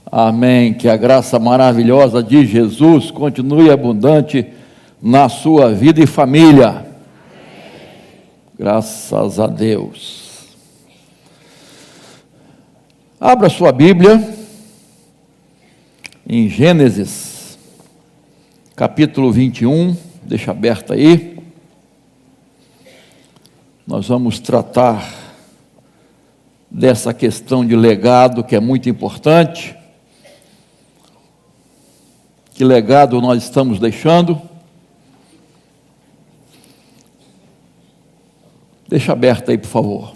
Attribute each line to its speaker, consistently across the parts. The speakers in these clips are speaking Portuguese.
Speaker 1: Amém. Que a graça maravilhosa de Jesus continue abundante na sua vida e família. Graças a Deus. Abra sua Bíblia em Gênesis, capítulo 21, deixa aberto aí. Nós vamos tratar dessa questão de legado que é muito importante. Que legado nós estamos deixando? Deixa aberto aí, por favor.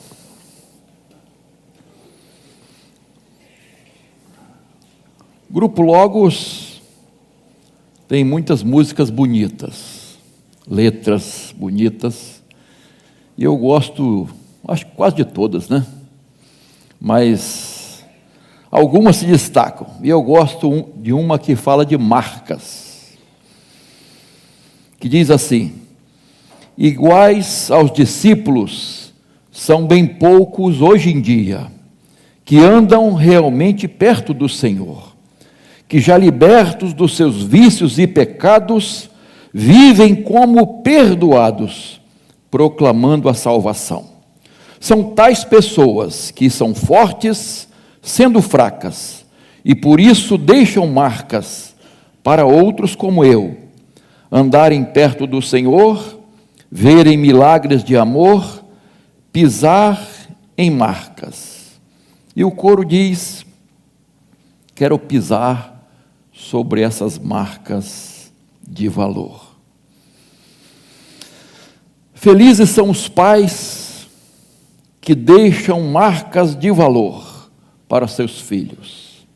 Speaker 1: Grupo Logos tem muitas músicas bonitas, letras bonitas, e eu gosto, acho que quase de todas, né? Mas algumas se destacam, e eu gosto de uma que fala de marcas, que diz assim: iguais aos discípulos são bem poucos hoje em dia, que andam realmente perto do Senhor, que já libertos dos seus vícios e pecados, vivem como perdoados, proclamando a salvação. São tais pessoas que são fortes, sendo fracas, e por isso deixam marcas para outros como eu, andarem perto do Senhor, verem milagres de amor, pisar em marcas. E o coro diz: quero pisar sobre essas marcas de valor. Felizes são os pais que deixam marcas de valor para seus filhos,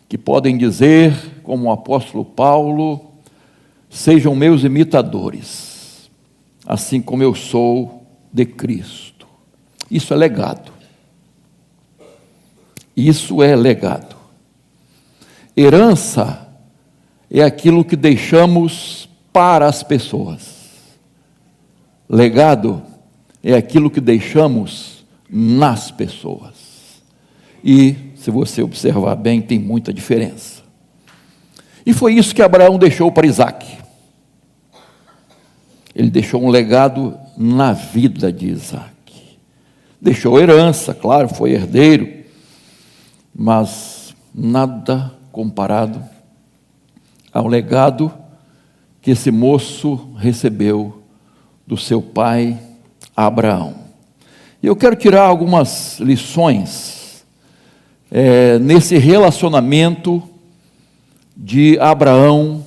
Speaker 1: que podem dizer, como o apóstolo Paulo: sejam meus imitadores, assim como eu sou de Cristo. Isso é legado. Isso é legado. Herança é aquilo que deixamos para as pessoas. Legado é aquilo que deixamos nas pessoas. E, se você observar bem, tem muita diferença. E foi isso que Abraão deixou para Isaque. Ele deixou um legado na vida de Isaque. Deixou herança, claro, foi herdeiro, mas nada comparado ao legado que esse moço recebeu do seu pai Abraão. E eu quero tirar algumas lições nesse relacionamento de Abraão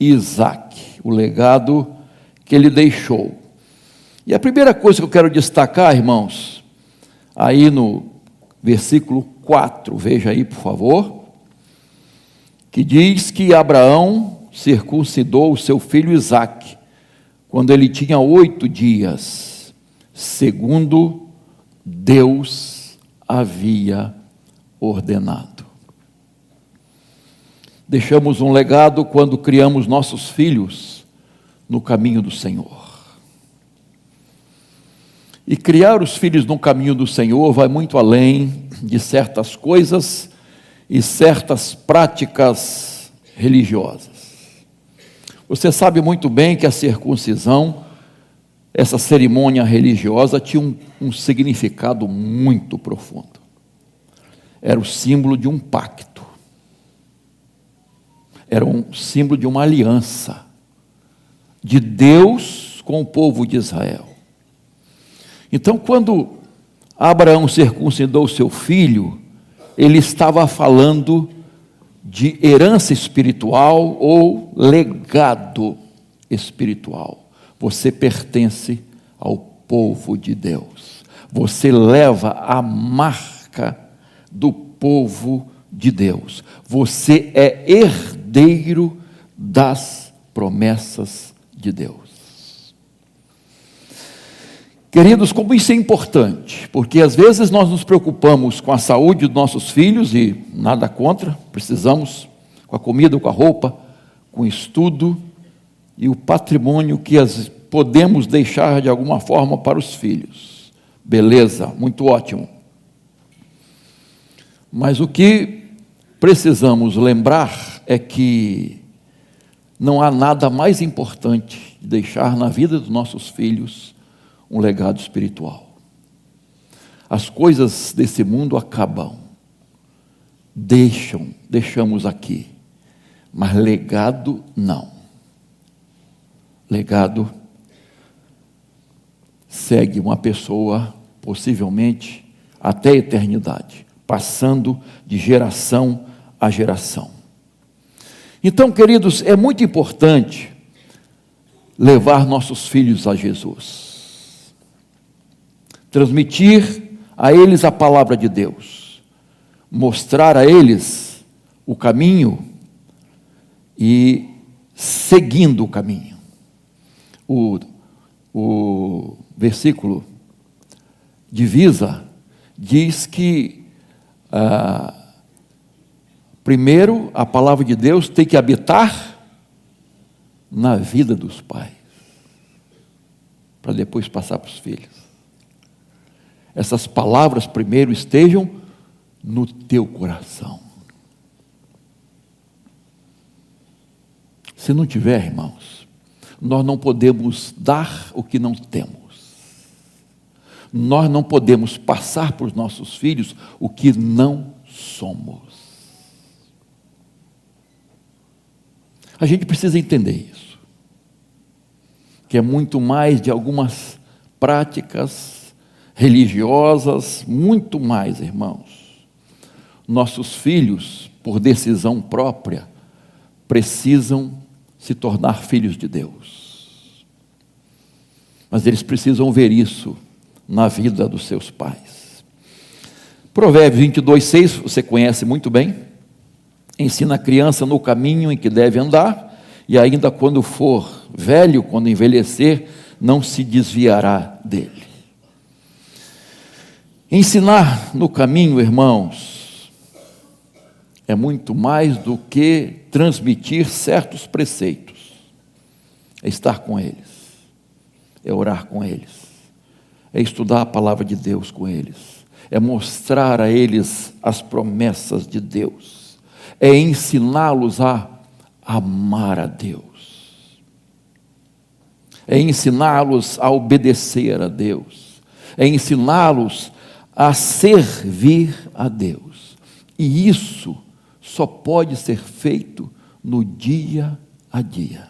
Speaker 1: e Isaque, o legado que ele deixou. E a primeira coisa que eu quero destacar, irmãos, aí no versículo 4, veja aí, por favor, que diz que Abraão circuncidou o seu filho Isaque, quando ele tinha 8 dias, segundo Deus havia ordenado. Deixamos um legado quando criamos nossos filhos no caminho do Senhor. E criar os filhos no caminho do Senhor vai muito além de certas coisas e certas práticas religiosas. Você sabe muito bem que a circuncisão, essa cerimônia religiosa, tinha um significado muito profundo. Era o símbolo de um pacto. Era um símbolo de uma aliança de Deus com o povo de Israel. Então, quando Abraão circuncidou seu filho, ele estava falando de herança espiritual ou legado espiritual. Você pertence ao povo de Deus. Você leva a marca do povo de Deus. Você é herdeiro das promessas de Deus. Queridos, como isso é importante, porque às vezes nós nos preocupamos com a saúde dos nossos filhos, e nada contra, precisamos, com a comida, com a roupa, com o estudo e o patrimônio que podemos deixar de alguma forma para os filhos. Beleza, muito ótimo. Mas o que precisamos lembrar é que não há nada mais importante de deixar na vida dos nossos filhos um legado espiritual. As coisas desse mundo acabam, deixamos aqui, mas legado não. Legado segue uma pessoa, possivelmente, até a eternidade, passando de geração a geração. Então, queridos, é muito importante levar nossos filhos a Jesus, transmitir a eles a palavra de Deus, mostrar a eles o caminho e seguindo o caminho. O versículo divisa diz que primeiro a palavra de Deus tem que habitar na vida dos pais, para depois passar para os filhos. Essas palavras primeiro estejam no teu coração. Se não tiver, irmãos, nós não podemos dar o que não temos. Nós não podemos passar para os nossos filhos o que não somos. A gente precisa entender isso, que é muito mais de algumas práticas religiosas, muito mais, irmãos. Nossos filhos, por decisão própria, precisam se tornar filhos de Deus. Mas eles precisam ver isso na vida dos seus pais. Provérbios 22:6, você conhece muito bem. Ensina a criança no caminho em que deve andar, e ainda quando for velho, quando envelhecer, não se desviará dele. Ensinar no caminho, irmãos, é muito mais do que transmitir certos preceitos. É estar com eles, é orar com eles, é estudar a palavra de Deus com eles, é mostrar a eles as promessas de Deus, é ensiná-los a amar a Deus, é ensiná-los a obedecer a Deus, é ensiná-los a servir a Deus. E isso só pode ser feito no dia a dia.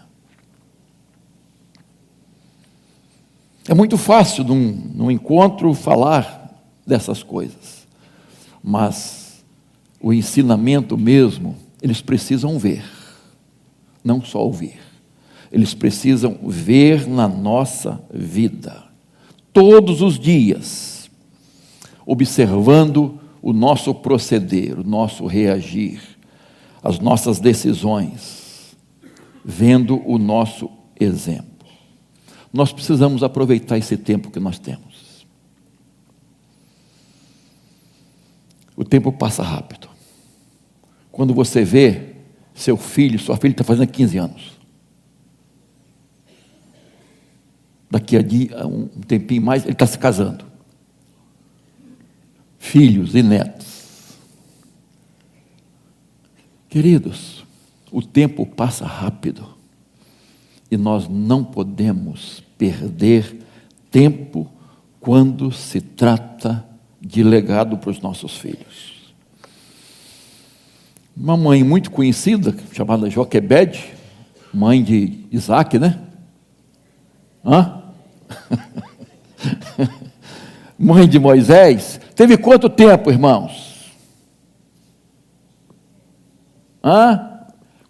Speaker 1: É muito fácil num encontro falar dessas coisas, mas o ensinamento mesmo, eles precisam ver, não só ouvir. Eles precisam ver na nossa vida, todos os dias, observando o nosso proceder, o nosso reagir, as nossas decisões, vendo o nosso exemplo. Nós precisamos aproveitar esse tempo que nós temos. O tempo passa rápido. Quando você vê seu filho, sua filha está fazendo 15 anos. Daqui a um tempinho mais, ele está se casando. Filhos e netos. Queridos, o tempo passa rápido e nós não podemos perder tempo quando se trata de legado para os nossos filhos. Uma mãe muito conhecida, chamada Joquebede, mãe de Isaac, né? Mãe de Moisés, teve quanto tempo, irmãos?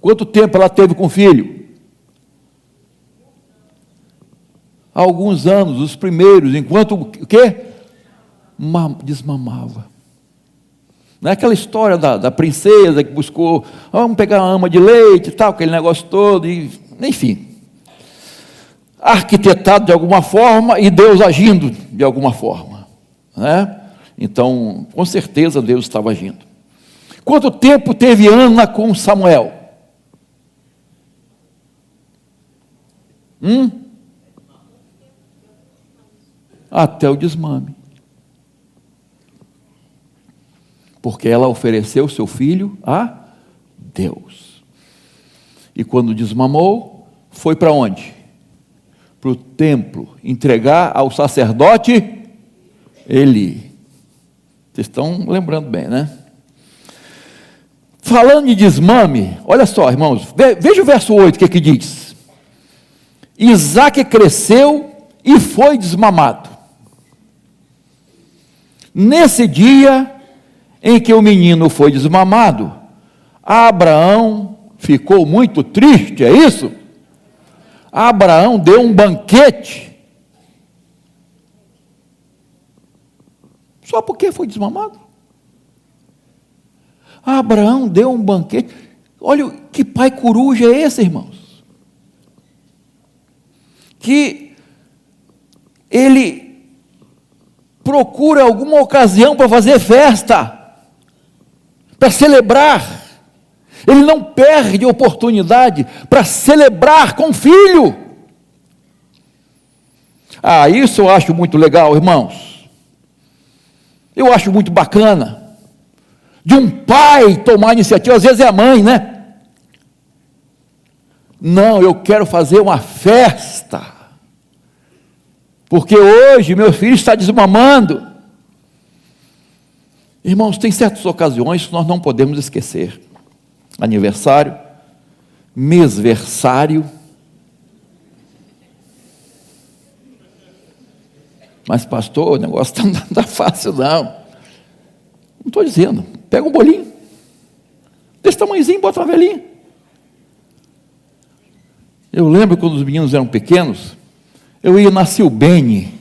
Speaker 1: Quanto tempo ela teve com o filho? Alguns anos, os primeiros, enquanto o quê? Desmamava. Não é aquela história da princesa que buscou, vamos pegar uma ama de leite e tal, aquele negócio todo, enfim. Arquitetado de alguma forma e Deus agindo de alguma forma, né? Então, com certeza Deus estava agindo. Quanto tempo teve Ana com Samuel? Até o desmame. Porque ela ofereceu seu filho a Deus. E quando desmamou, foi para onde? Para o templo, entregar ao sacerdote Eli. Vocês estão lembrando bem, né? Falando de desmame, olha só, irmãos, veja o verso 8, o que diz? Isaque cresceu e foi desmamado. Nesse dia em que o menino foi desmamado, Abraão ficou muito triste, é isso? Abraão deu um banquete. Só porque foi desmamado? Abraão deu um banquete. Olha que pai coruja é esse, irmãos? Que ele procura alguma ocasião para fazer festa, para celebrar. Ele não perde oportunidade para celebrar com o filho. Isso eu acho muito legal, irmãos. Eu acho muito bacana. De um pai tomar iniciativa, às vezes é a mãe, né? Não, eu quero fazer uma festa. Porque hoje meu filho está desmamando. Irmãos, tem certas ocasiões que nós não podemos esquecer. Aniversário, mêsversário. Mas pastor, o negócio não está fácil não. Não estou dizendo. Pega um bolinho. Desse tamanhozinho, bota uma velhinha. Eu lembro quando os meninos eram pequenos, eu ia na Silbene.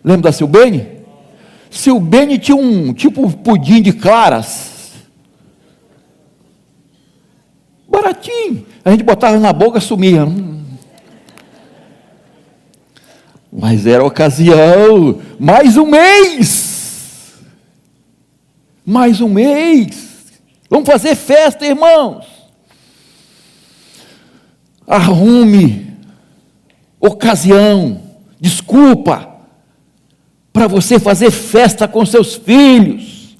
Speaker 1: Lembra da Silbene? Silbene tinha um tipo pudim de claras. Baratinho. A gente botava na boca e sumia. Mas era ocasião. Mais um mês. Mais um mês. Vamos fazer festa, irmãos. Arrume ocasião, desculpa, para você fazer festa com seus filhos.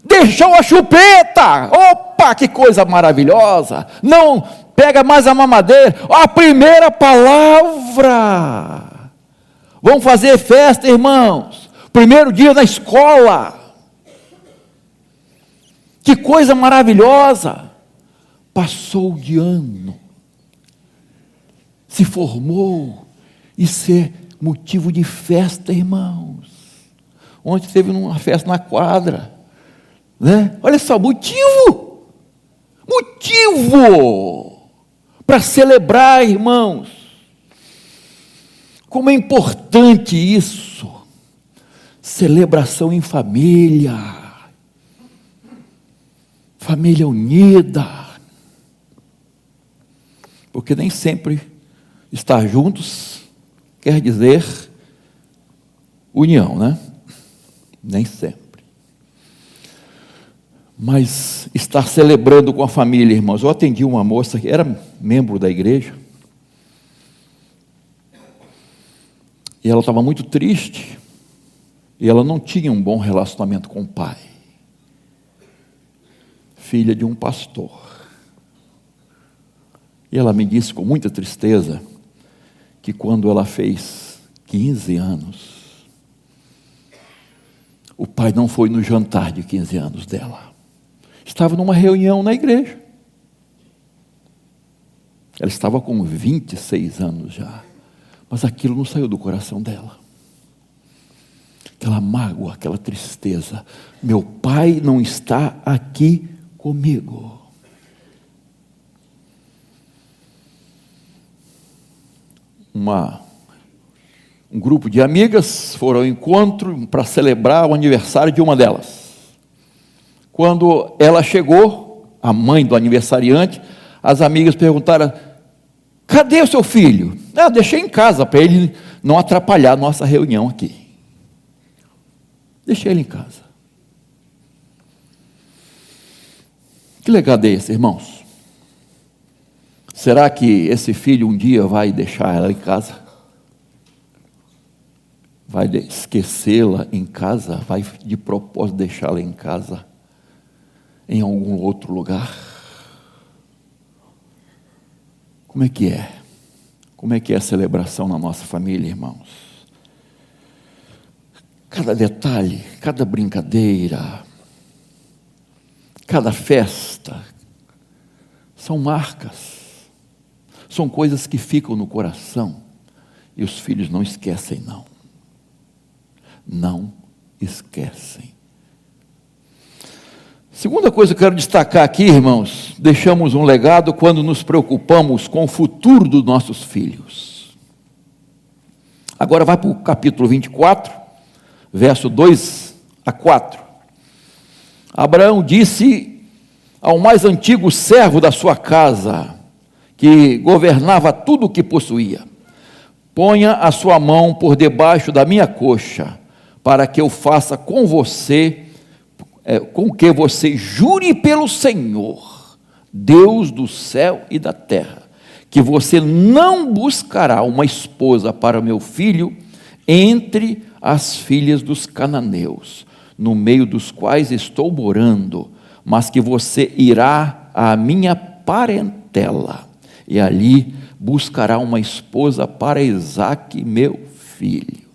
Speaker 1: Deixou a chupeta. Opa, que coisa maravilhosa. Não pega mais a mamadeira. A primeira palavra. Vamos fazer festa, irmãos. Primeiro dia na escola. Que coisa maravilhosa. Passou de ano. Se formou. Isso é motivo de festa, irmãos. Ontem teve uma festa na quadra. Né? Olha só, motivo para celebrar, irmãos. Como é importante isso. Celebração em família. Família unida. Porque nem sempre estar juntos quer dizer união, né? Nem sempre. Mas estar celebrando com a família, irmãos. Eu atendi uma moça que era membro da igreja. E ela estava muito triste. E ela não tinha um bom relacionamento com o pai. Filha de um pastor. E ela me disse com muita tristeza que quando ela fez 15 anos, o pai não foi no jantar de 15 anos dela. Estava numa reunião na igreja. Ela estava com 26 anos já. Mas aquilo não saiu do coração dela. Aquela mágoa, aquela tristeza. Meu pai não está aqui comigo. Um grupo de amigas foram ao encontro para celebrar o aniversário de uma delas. Quando ela chegou, a mãe do aniversariante, as amigas perguntaram: cadê o seu filho? Deixei em casa para ele não atrapalhar a nossa reunião aqui. Deixei ele em casa. Que legado é esse, irmãos? Será que esse filho um dia vai deixar ela em casa? Vai esquecê-la em casa? Vai de propósito deixá-la em casa? em algum outro lugar? Como é que é? Como é que é a celebração na nossa família, irmãos? Cada detalhe, cada brincadeira, cada festa, são marcas, são coisas que ficam no coração, e os filhos não esquecem, não. Não esquecem. Segunda coisa que eu quero destacar aqui, irmãos, deixamos um legado quando nos preocupamos com o futuro dos nossos filhos. Agora vai para o capítulo 24, verso 2 a 4. Abraão disse ao mais antigo servo da sua casa, que governava tudo o que possuía: ponha a sua mão por debaixo da minha coxa, para que eu faça com você, com que você jure pelo Senhor, Deus do céu e da terra, que você não buscará uma esposa para meu filho entre as filhas dos cananeus, no meio dos quais estou morando, mas que você irá à minha parentela, e ali buscará uma esposa para Isaque, meu filho.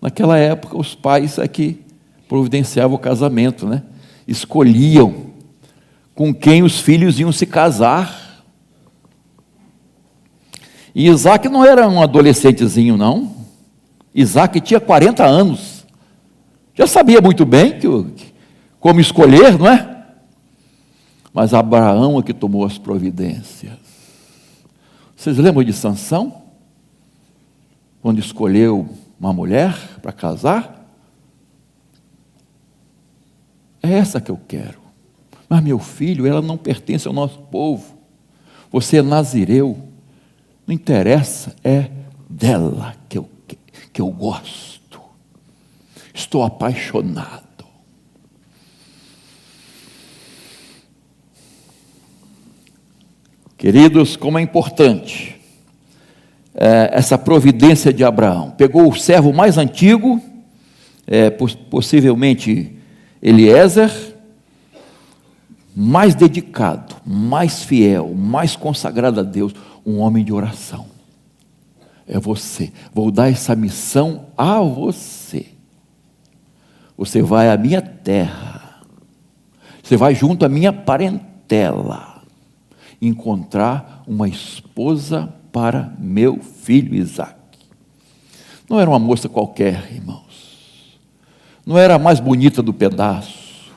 Speaker 1: Naquela época, os pais é que providenciavam o casamento, né? Escolhiam com quem os filhos iam se casar. E Isaque não era um adolescentezinho, não. Isaque tinha 40 anos. Já sabia muito bem como escolher, não é? Mas Abraão é que tomou as providências. Vocês lembram de Sansão? Quando escolheu uma mulher para casar? É essa que eu quero. Mas meu filho, ela não pertence ao nosso povo. Você é nazireu. Não interessa, é dela que eu gosto. Estou apaixonado. Queridos, como é importante essa providência de Abraão. Pegou o servo mais antigo, possivelmente Eliezer, mais dedicado, mais fiel, mais consagrado a Deus, um homem de oração. É você. Vou dar essa missão a você. Você vai à minha terra, você vai junto à minha parentela, encontrar uma esposa para meu filho Isaque. Não era uma moça qualquer, irmãos. Não era a mais bonita do pedaço,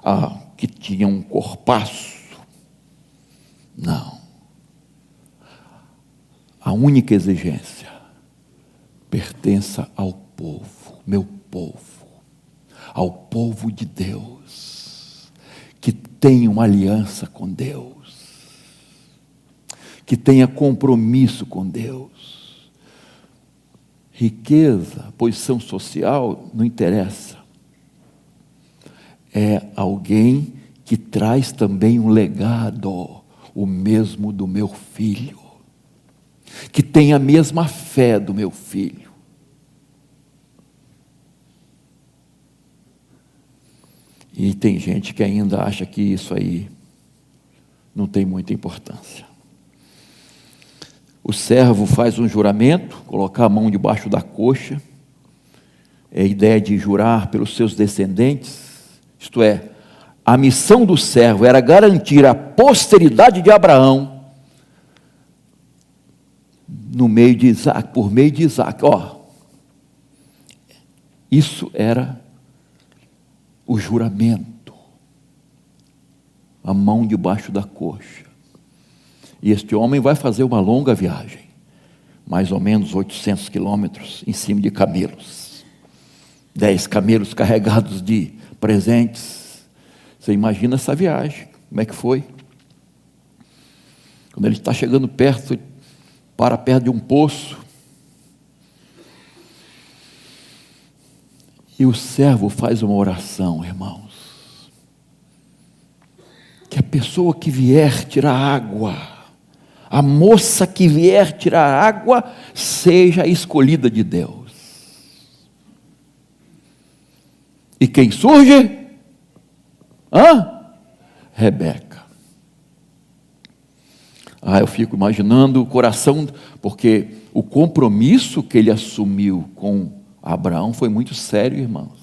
Speaker 1: a que tinha um corpaço. Não. A única exigência: pertença ao povo, meu povo, ao povo de Deus, que tem uma aliança com Deus, que tenha compromisso com Deus. Riqueza, posição social, não interessa. É alguém que traz também um legado, o mesmo do meu filho, que tem a mesma fé do meu filho. E tem gente que ainda acha que isso aí não tem muita importância. O servo faz um juramento, colocar a mão debaixo da coxa, é a ideia de jurar pelos seus descendentes, isto é, a missão do servo era garantir a posteridade de Abraão no meio de Isaque, por meio de Isaque. Isso era o juramento, a mão debaixo da coxa. E este homem vai fazer uma longa viagem, mais ou menos 800 quilômetros, em cima de camelos. 10 camelos carregados de presentes. Você imagina essa viagem, como é que foi? Quando ele está chegando perto, para perto de um poço, e o servo faz uma oração, irmãos, que a pessoa que vier tirar água, a moça que vier tirar água, seja a escolhida de Deus. E quem surge? Rebeca. Eu fico imaginando o coração, porque o compromisso que ele assumiu com Abraão foi muito sério, irmãos.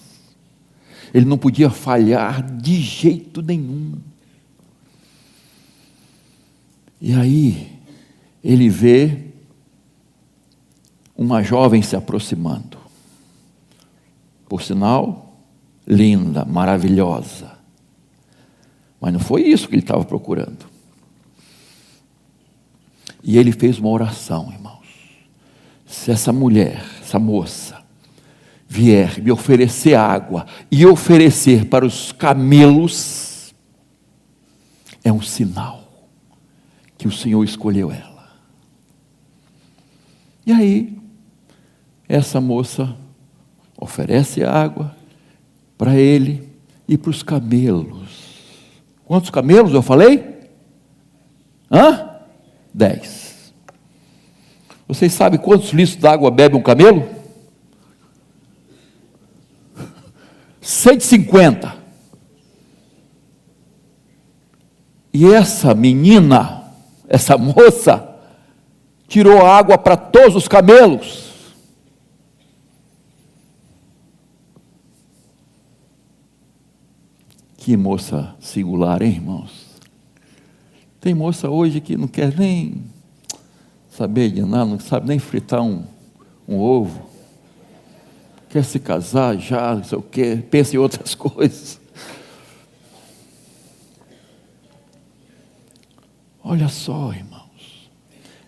Speaker 1: Ele não podia falhar de jeito nenhum. E aí, ele vê uma jovem se aproximando. Por sinal, linda, maravilhosa. Mas não foi isso que ele estava procurando. E ele fez uma oração, irmãos. Se essa mulher, essa moça, vier me oferecer água e oferecer para os camelos, é um sinal que o Senhor escolheu ela. E aí, essa moça oferece água para ele e para os camelos. Quantos camelos eu falei? 10. Vocês sabem quantos litros d'água bebe um camelo? 150. E essa menina, essa moça, tirou água para todos os camelos. Que moça singular, hein, irmãos? Tem moça hoje que não quer nem saber de nada, não sabe nem fritar um ovo. Quer se casar já, não sei o quê, pensa em outras coisas. Olha só, irmãos.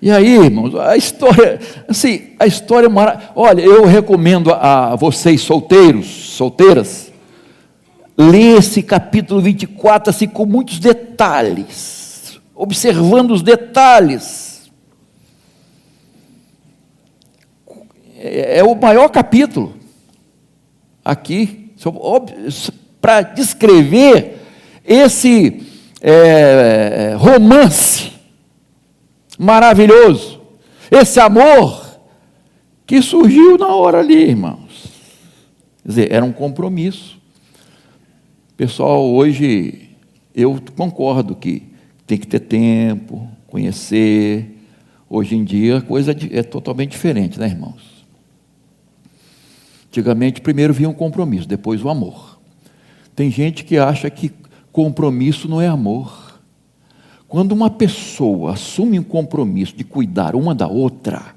Speaker 1: E aí, irmãos, a história, assim, a história é maravilhosa. Olha, eu recomendo a vocês solteiros, solteiras, ler esse capítulo 24, assim, com muitos detalhes, observando os detalhes. É o maior capítulo aqui, para descrever esse romance maravilhoso, esse amor que surgiu na hora ali, irmãos. Quer dizer, era um compromisso. Pessoal, hoje eu concordo que tem que ter tempo, conhecer. Hoje em dia a coisa é totalmente diferente, né, irmãos? Antigamente, primeiro vinha um compromisso, depois o amor. Tem gente que acha que compromisso não é amor. Quando uma pessoa assume um compromisso de cuidar uma da outra,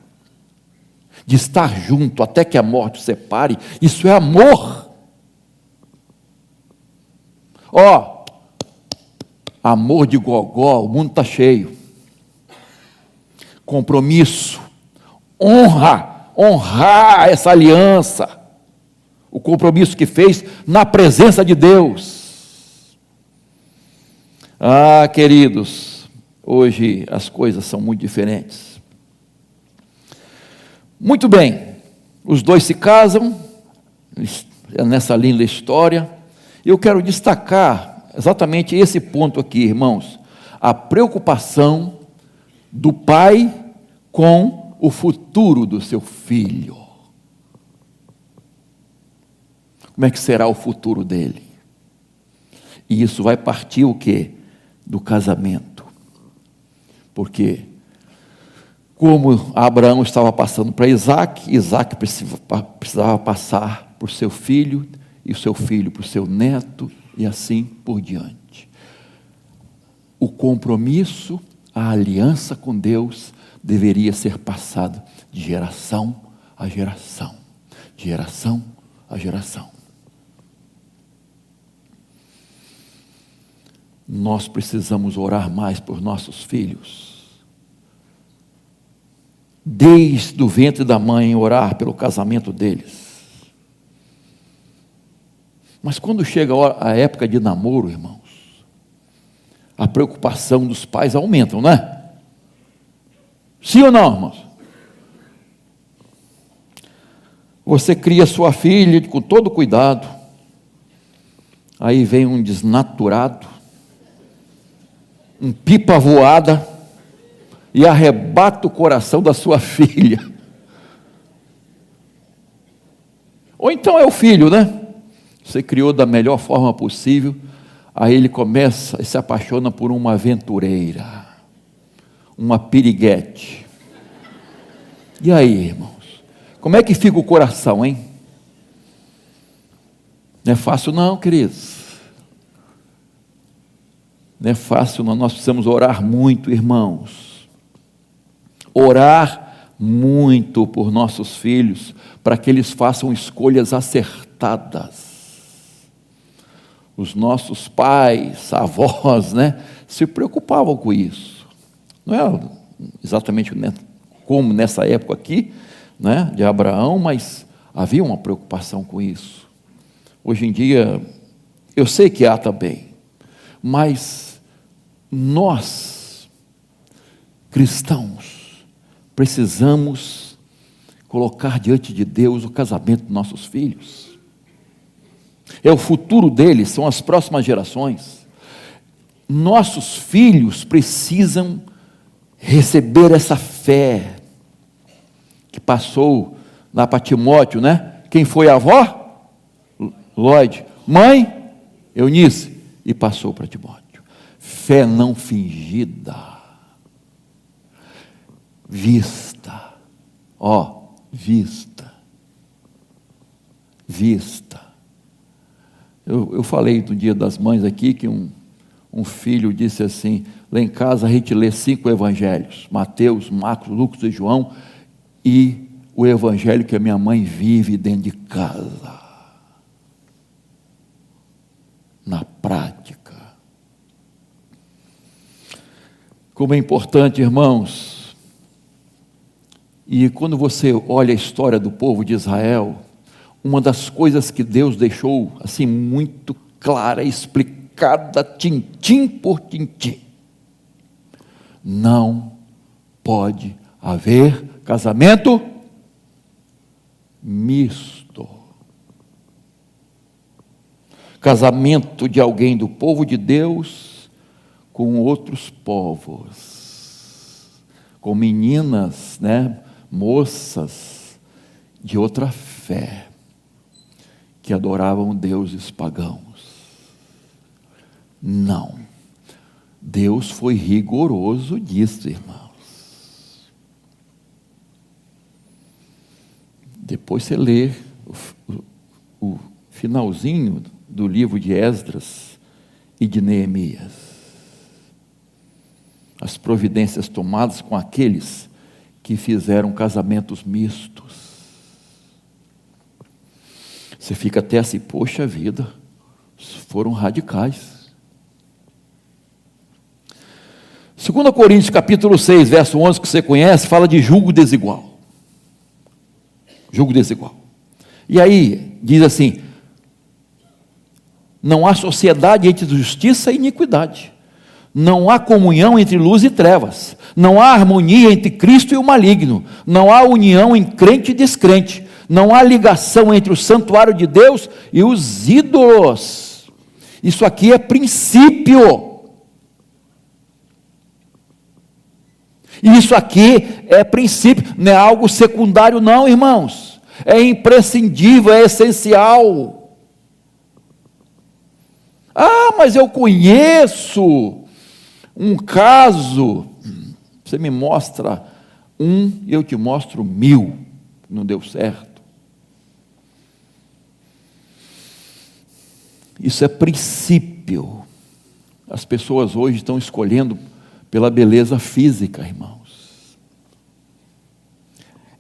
Speaker 1: de estar junto até que a morte os separe, isso é amor. Amor de gogó, o mundo está cheio. Compromisso, honrar essa aliança, o compromisso que fez na presença de Deus. Queridos, hoje as coisas são muito diferentes. Muito bem, os dois se casam, nessa linda história. Eu quero destacar exatamente esse ponto aqui, irmãos, a preocupação do pai com o futuro do seu filho. Como é que será o futuro dele? E isso vai partir o quê? Do casamento. Porque como Abraão estava passando para Isaac, Isaac precisava passar por seu filho, e o seu filho para o seu neto, e assim por diante. O compromisso, a aliança com Deus deveria ser passada de geração a geração, de geração a geração. Nós precisamos orar mais por nossos filhos. Desde o ventre da mãe, orar pelo casamento deles. Mas quando chega a época de namoro, irmãos, a preocupação dos pais aumenta, não é? Sim ou não, irmãos? Você cria sua filha com todo cuidado, aí vem um desnaturado, um pipa voada, e arrebata o coração da sua filha. Ou então é o filho, né? Você criou da melhor forma possível, Aí ele começa e se apaixona por uma aventureira, uma piriguete. E aí, irmãos? Como é que fica o coração, hein? Não é fácil não, queridos. Não é fácil não. Nós precisamos orar muito, irmãos. Orar muito por nossos filhos, para que eles façam escolhas acertadas. Os nossos pais, avós, né, se preocupavam com isso. Não é exatamente como nessa época aqui, né, de Abraão, mas havia uma preocupação com isso. Hoje em dia, eu sei que há também, mas nós, cristãos, precisamos colocar diante de Deus o casamento dos nossos filhos. É o futuro deles, são as próximas gerações. Nossos filhos precisam receber essa fé que passou lá para Timóteo, né? Quem foi a avó? Lloyd. Mãe? Eunice. E passou para Timóteo. Fé não fingida. Vista. Vista. Vista. Eu falei no Dia das Mães aqui que um filho disse assim: lá em casa a gente lê 5 evangelhos, Mateus, Marcos, Lucas e João, e o evangelho que a minha mãe vive dentro de casa, na prática. Como é importante, irmãos, e quando você olha a história do povo de Israel, uma das coisas que Deus deixou assim muito clara, explicada, tintim por tintim: não pode haver casamento misto. Casamento de alguém do povo de Deus com outros povos, com meninas, né, moças de outra fé, que adoravam deuses pagãos. Não. Deus foi rigoroso nisso, irmãos. Depois você lê o finalzinho do livro de Esdras e de Neemias. As providências tomadas com aqueles que fizeram casamentos mistos. Você fica até assim: poxa vida, foram radicais. 2 Coríntios capítulo 6, verso 11, que você conhece, fala de julgo desigual. Julgo desigual. E aí, diz assim: não há sociedade entre justiça e iniquidade. Não há comunhão entre luz e trevas. Não há harmonia entre Cristo e o maligno. Não há união em crente e descrente. Não há ligação entre o santuário de Deus e os ídolos. Isso aqui é princípio. Isso aqui é princípio, não é algo secundário não, irmãos. É imprescindível, é essencial. Ah, mas eu conheço um caso. Você me mostra um, eu te mostro 1000. Não deu certo. Isso é princípio. As pessoas hoje estão escolhendo pela beleza física, irmãos.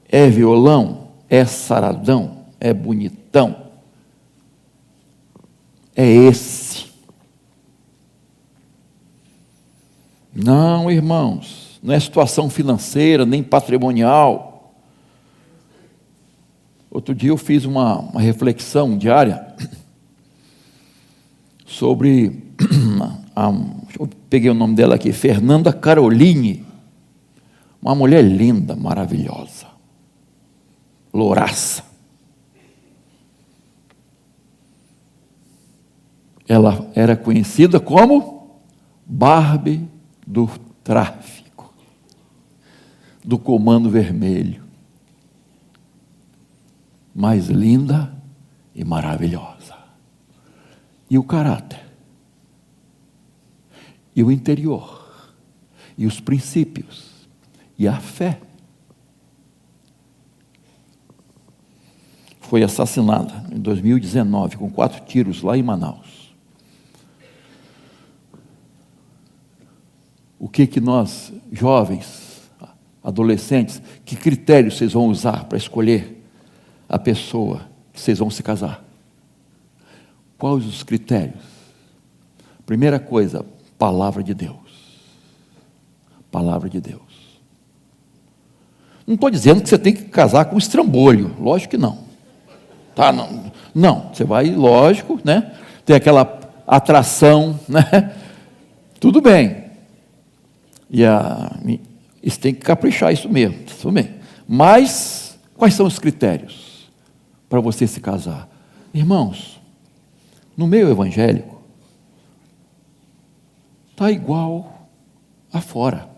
Speaker 1: É violão, é saradão, é bonitão. É esse. Não, irmãos, não é situação financeira, nem patrimonial. Outro dia eu fiz uma reflexão diária sobre, eu peguei o nome dela aqui, Fernanda Caroline, uma mulher linda, maravilhosa, louraça. Ela era conhecida como Barbie do tráfico, do Comando Vermelho, mais linda e maravilhosa. E o caráter? e o interior, e os princípios, e a fé. Foi assassinada em 2019 com 4 tiros lá em Manaus. O que nós, jovens, adolescentes, que critérios vocês vão usar para escolher a pessoa que vocês vão se casar? Quais os critérios? Primeira coisa, palavra de Deus. Palavra de Deus. Não estou dizendo que você tem que casar com estrambólio, lógico que não. Tá, não, você vai, lógico, né? Tem aquela atração, né? Tudo bem. Isso tem que caprichar, isso mesmo, tudo bem. Mas, quais são os critérios para você se casar? Irmãos, no meio evangélico, está igual a fora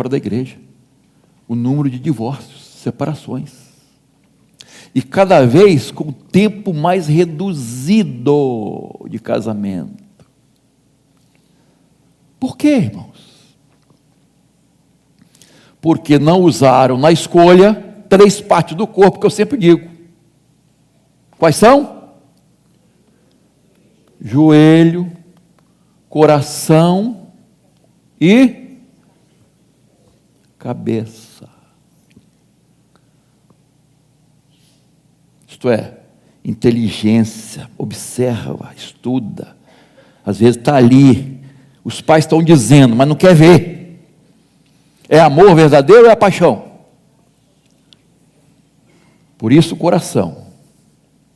Speaker 1: da igreja. O número de divórcios, separações. E cada vez com o tempo mais reduzido de casamento. Por quê, irmãos? Porque não usaram na escolha 3 partes do corpo que eu sempre digo. Quais são? Joelho, coração e cabeça. Isto é, inteligência, observa, estuda. Às vezes está ali, os pais estão dizendo, mas não quer ver. É amor verdadeiro ou é paixão? Por isso o coração,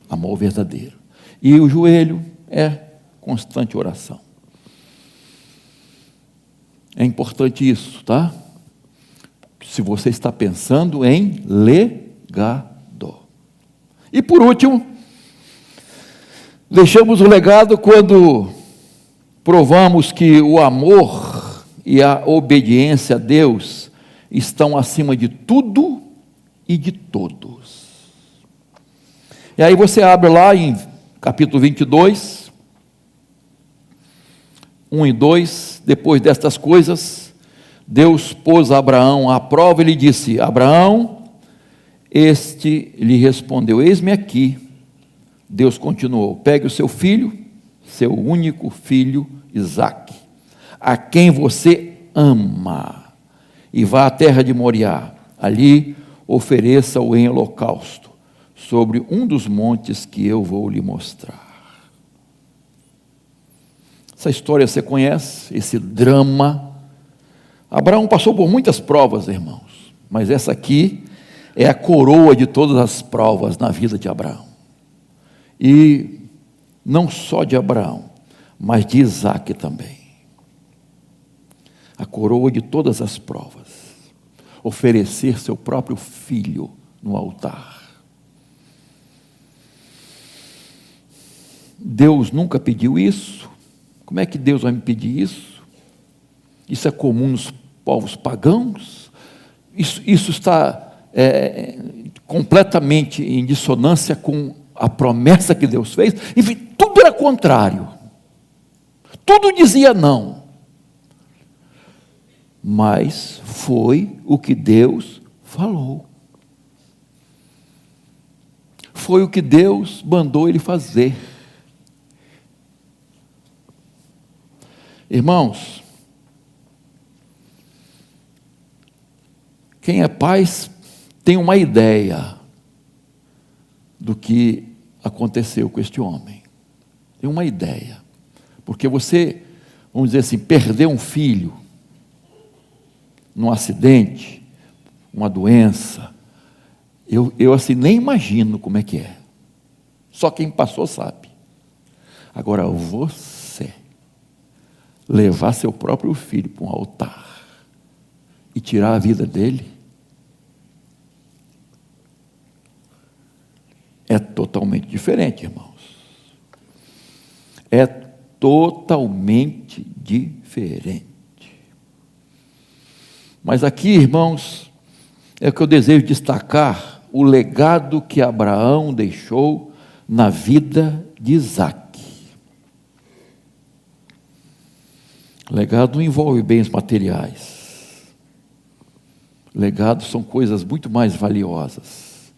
Speaker 1: amor verdadeiro. E o joelho é constante oração. É importante isso, tá? Se você está pensando em legado. E por último, deixamos o legado quando provamos que o amor e a obediência a Deus estão acima de tudo e de todos. E aí você abre lá em capítulo 22, 1 e 2, depois destas coisas, Deus pôs Abraão à prova e lhe disse: Abraão, este lhe respondeu: eis-me aqui. Deus continuou: pegue o seu filho, seu único filho, Isaque, a quem você ama, e vá à terra de Moriá. Ali ofereça-o em holocausto, sobre um dos montes que eu vou lhe mostrar. Essa história você conhece, esse drama. Abraão passou por muitas provas, irmãos, mas essa aqui é a coroa de todas as provas na vida de Abraão. E não só de Abraão, mas de Isaque também. A coroa de todas as provas. Oferecer seu próprio filho no altar. Deus nunca pediu isso. Como é que Deus vai me pedir isso? Isso é comum nos povos pagãos? Isso está completamente em dissonância com a promessa que Deus fez. Enfim, tudo era contrário. Tudo dizia não. Mas foi o que Deus falou. Foi o que Deus mandou ele fazer. Irmãos, quem é pai tem uma ideia do que aconteceu com este homem. Tem uma ideia. Porque você, vamos dizer assim, perdeu um filho num acidente, uma doença, eu assim nem imagino como é que é. Só quem passou sabe. Agora você levar seu próprio filho para um altar e tirar a vida dele, é totalmente diferente, irmãos. É totalmente diferente. Mas aqui, irmãos, é que eu desejo destacar o legado que Abraão deixou na vida de Isaque. Legado não envolve bens materiais. Legados são coisas muito mais valiosas.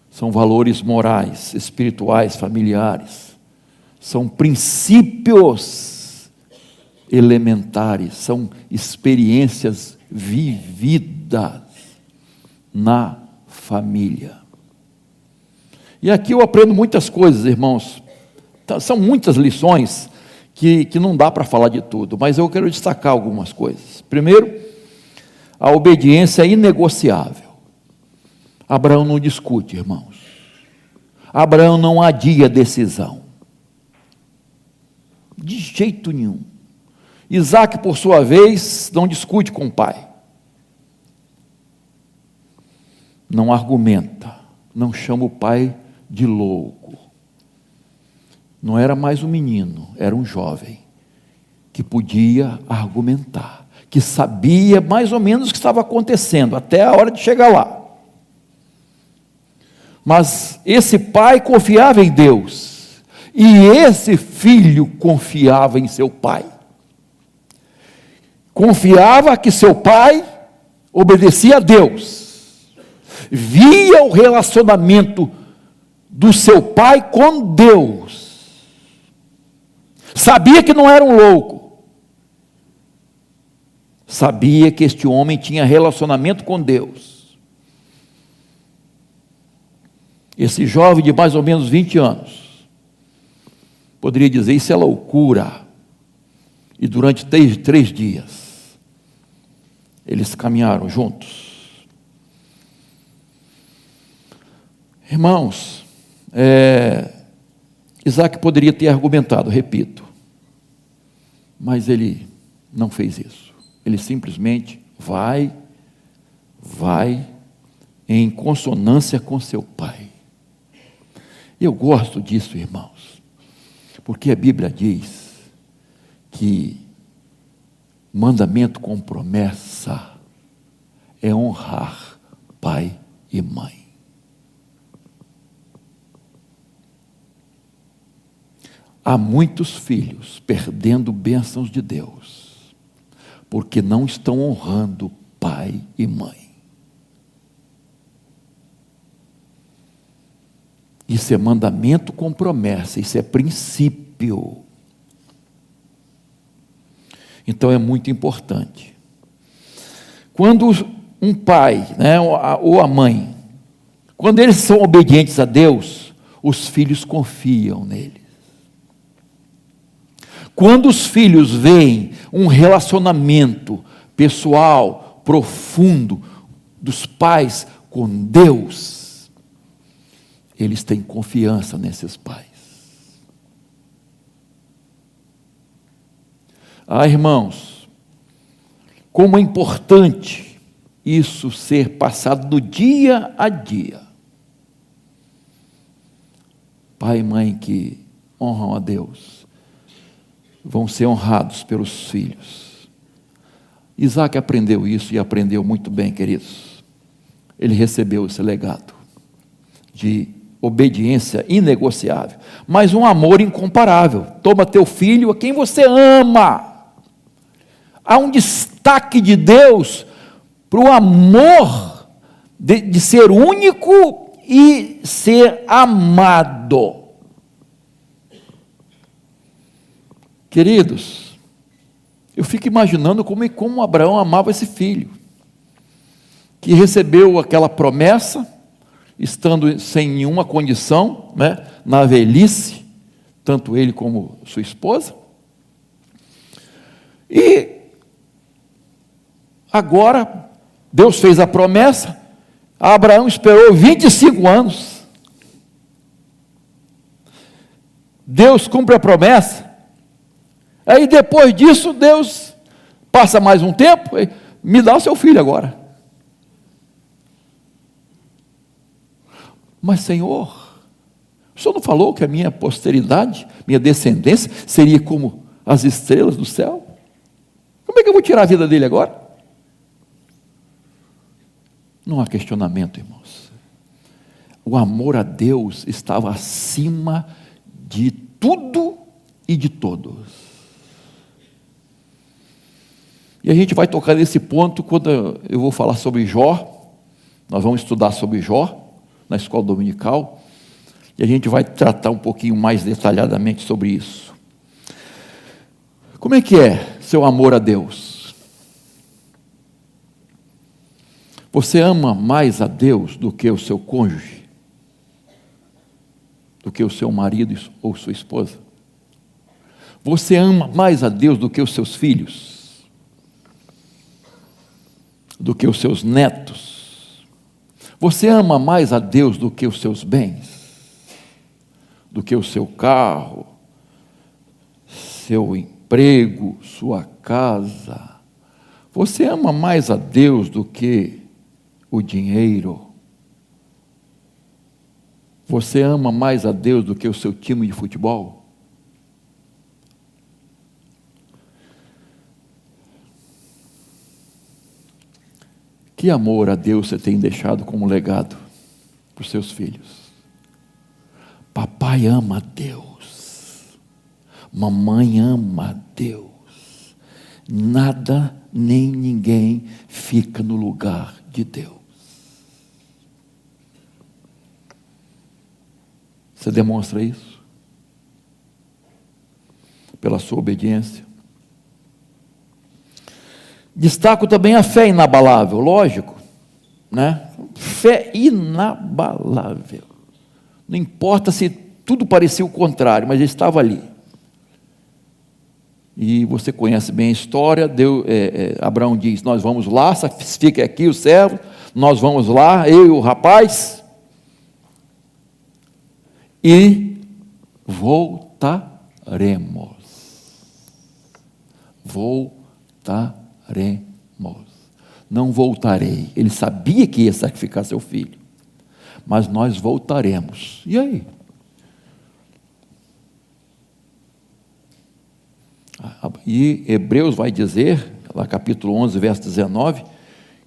Speaker 1: São valores morais, espirituais, familiares. São princípios elementares. São experiências vividas na família. E aqui eu aprendo muitas coisas, irmãos. São muitas lições que não dá para falar de tudo, mas eu quero destacar algumas coisas. Primeiro, a obediência é inegociável. Abraão não discute, irmãos. Abraão não adia decisão. De jeito nenhum. Isaac, por sua vez, não discute com o pai. Não argumenta. Não chama o pai de louco. Não era mais um menino, era um jovem que podia argumentar, que sabia mais ou menos o que estava acontecendo, até a hora de chegar lá. Mas esse pai confiava em Deus, e esse filho confiava em seu pai. Confiava que seu pai obedecia a Deus, via o relacionamento do seu pai com Deus, sabia que não era um louco, sabia que este homem tinha relacionamento com Deus. Esse jovem de mais ou menos 20 anos, poderia dizer, isso é loucura. E durante 3 dias, eles caminharam juntos. Irmãos, Isaac poderia ter argumentado, repito, mas ele não fez isso. Ele simplesmente vai em consonância com seu pai. Eu gosto disso, irmãos, porque a Bíblia diz que mandamento com promessa é honrar pai e mãe. Há muitos filhos perdendo bênçãos de Deus, porque não estão honrando pai e mãe. Isso é mandamento com promessa, isso é princípio. Então é muito importante. Quando um pai, ou a mãe, quando eles são obedientes a Deus, os filhos confiam nele. Quando os filhos veem um relacionamento pessoal, profundo, dos pais com Deus, eles têm confiança nesses pais. Irmãos, como é importante isso ser passado do dia a dia. Pai e mãe que honram a Deus vão ser honrados pelos filhos. Isaac aprendeu isso e aprendeu muito bem, queridos. Ele recebeu esse legado de obediência inegociável, mas um amor incomparável. Toma teu filho a quem você ama. Há um destaque de Deus para o amor de ser único e ser amado. Queridos, eu fico imaginando como Abraão amava esse filho, que recebeu aquela promessa, estando sem nenhuma condição, na velhice, tanto ele como sua esposa, e agora, Deus fez a promessa, Abraão esperou 25 anos, Deus cumpre a promessa, aí depois disso, Deus passa mais um tempo, me dá o seu filho agora. Mas Senhor, o Senhor não falou que a minha posteridade, minha descendência, seria como as estrelas do céu? Como é que eu vou tirar a vida dele agora? Não há questionamento, irmãos. O amor a Deus estava acima de tudo e de todos. E a gente vai tocar nesse ponto quando eu vou falar sobre Jó. Nós vamos estudar sobre Jó na escola dominical. E a gente vai tratar um pouquinho mais detalhadamente sobre isso. Como é que é seu amor a Deus? Você ama mais a Deus do que o seu cônjuge? Do que o seu marido ou sua esposa? Você ama mais a Deus do que os seus filhos? Do que os seus netos? Você ama mais a Deus do que os seus bens? Do que o seu carro, seu emprego, sua casa? Você ama mais a Deus do que o dinheiro? Você ama mais a Deus do que o seu time de futebol? Que amor a Deus você tem deixado como legado para os seus filhos? Papai ama a Deus, mamãe ama a Deus, nada nem ninguém fica no lugar de Deus. Você demonstra isso? Pela sua obediência. Destaco também a fé inabalável, lógico, né? Fé inabalável. Não importa se tudo parecia o contrário, mas ele estava ali. E você conhece bem a história. Abraão diz: nós vamos lá, sacrifique aqui o servo, nós vamos lá, eu e o rapaz, e voltaremos. Não voltarei. Ele sabia que ia sacrificar seu filho, mas nós voltaremos. E aí? E Hebreus vai dizer, lá capítulo 11, verso 19,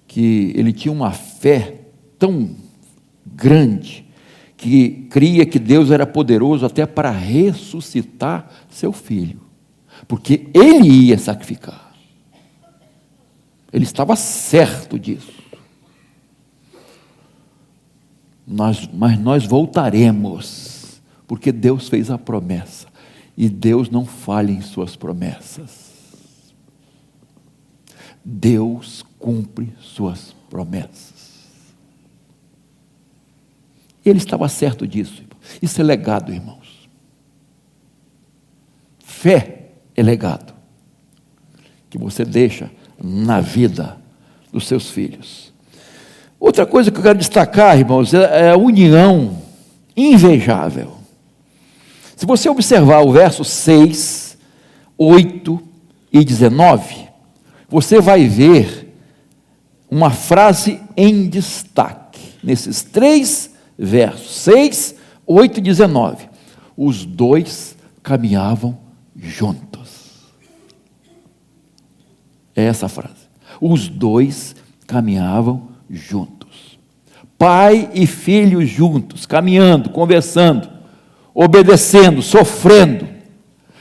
Speaker 1: que ele tinha uma fé tão grande, que cria que Deus era poderoso até para ressuscitar seu filho, porque ele ia sacrificar. Ele estava certo disso. Mas nós voltaremos, porque Deus fez a promessa, e Deus não falha em suas promessas. Deus cumpre suas promessas. Ele estava certo disso. Isso é legado, irmãos. Fé é legado que você deixa na vida dos seus filhos. Outra coisa que eu quero destacar, irmãos, é a união invejável. Se você observar o verso 6, 8 e 19, você vai ver uma frase em destaque, nesses 3 versos, 6, 8 e 19. Os dois caminhavam juntos. É essa a frase. Os dois caminhavam juntos. Pai e filho juntos, caminhando, conversando, obedecendo, sofrendo,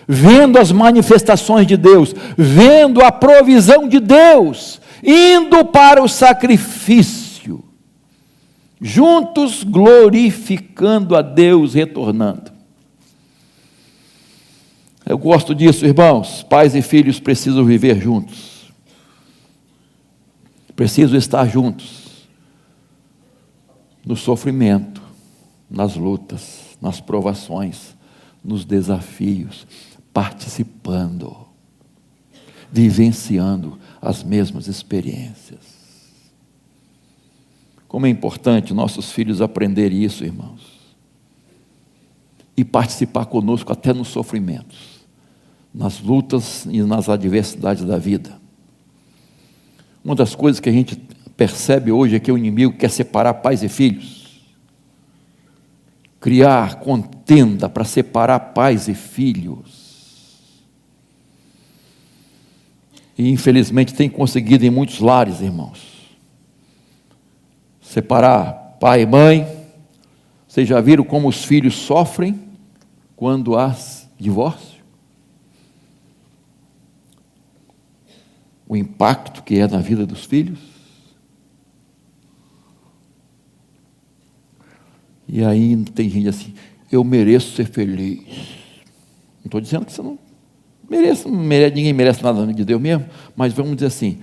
Speaker 1: vendo as manifestações de Deus, vendo a provisão de Deus, indo para o sacrifício, juntos glorificando a Deus, retornando. Eu gosto disso, irmãos. Pais e filhos precisam viver juntos, precisam estar juntos, no sofrimento, nas lutas, nas provações, nos desafios, participando, vivenciando as mesmas experiências. Como é importante nossos filhos aprenderem isso, irmãos, e participar conosco até nos sofrimentos, nas lutas e nas adversidades da vida. Uma das coisas que a gente percebe hoje é que o inimigo quer separar pais e filhos, criar contenda para separar pais e filhos. E infelizmente tem conseguido em muitos lares, irmãos, separar pai e mãe. Vocês já viram como os filhos sofrem quando há divórcio? o impacto que é na vida dos filhos. E aí tem gente assim, eu mereço ser feliz. Não estou dizendo que você não merece, ninguém merece nada de Deus mesmo, mas vamos dizer assim,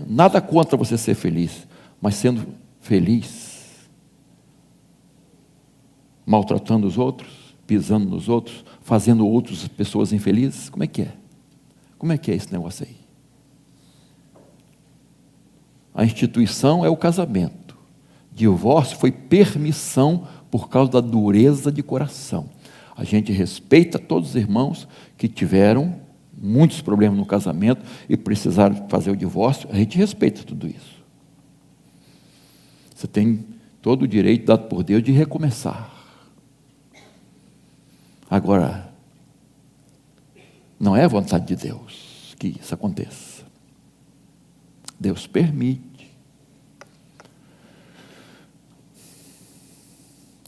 Speaker 1: nada contra você ser feliz, mas sendo feliz, maltratando os outros, pisando nos outros, fazendo outras pessoas infelizes, como é que é? Como é que é esse negócio aí? A instituição é o casamento. Divórcio foi permissão por causa da dureza de coração. A gente respeita todos os irmãos que tiveram muitos problemas no casamento e precisaram fazer o divórcio. A gente respeita tudo isso. Você tem todo o direito dado por Deus de recomeçar. Agora, não é a vontade de Deus que isso aconteça. Deus permite.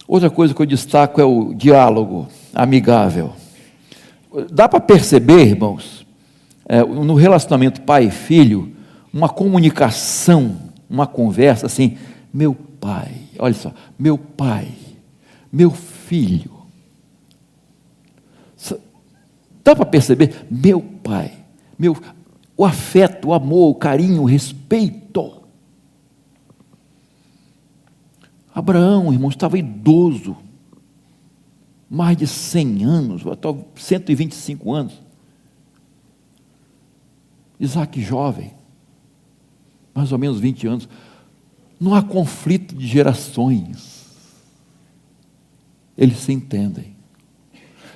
Speaker 1: Outra coisa que eu destaco é o diálogo amigável. Dá para perceber, irmãos, no relacionamento pai e filho, uma comunicação, uma conversa assim, meu pai, olha só, meu pai, meu filho. Dá para perceber? Meu pai, o afeto, o amor, o carinho, o respeito. Abraão, irmão, estava idoso, mais de 100 anos, 125 anos. Isaac jovem, mais ou menos 20 anos. Não há conflito de gerações. Eles se entendem,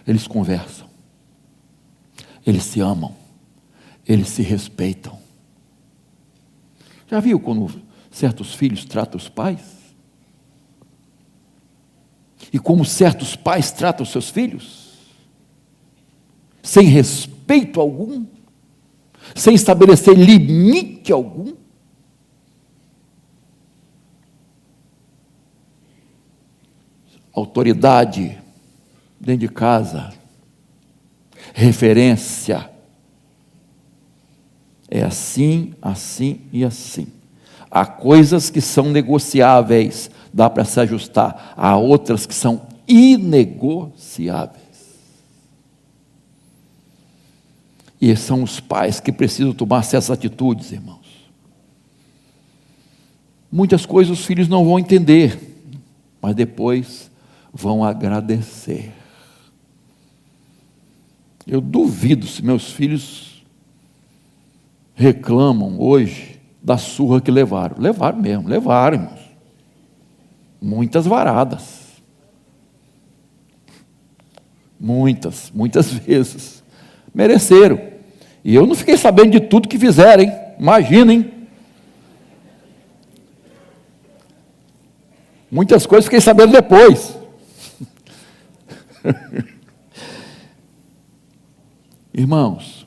Speaker 1: eles conversam, eles se amam, eles se respeitam. Já viu quando certos filhos tratam os pais? E como certos pais tratam os seus filhos? Sem respeito algum? Sem estabelecer limite algum? Autoridade dentro de casa, referência. É assim, assim e assim. Há coisas que são negociáveis, dá para se ajustar. Há outras que são inegociáveis. E são os pais que precisam tomar essas atitudes, irmãos. Muitas coisas os filhos não vão entender, mas depois vão agradecer. Eu duvido se meus filhos reclamam hoje da surra que levaram. Levaram mesmo, irmãos. Muitas varadas. Muitas vezes. Mereceram. E eu não fiquei sabendo de tudo que fizeram, hein? Imaginem. Muitas coisas fiquei sabendo depois. Irmãos,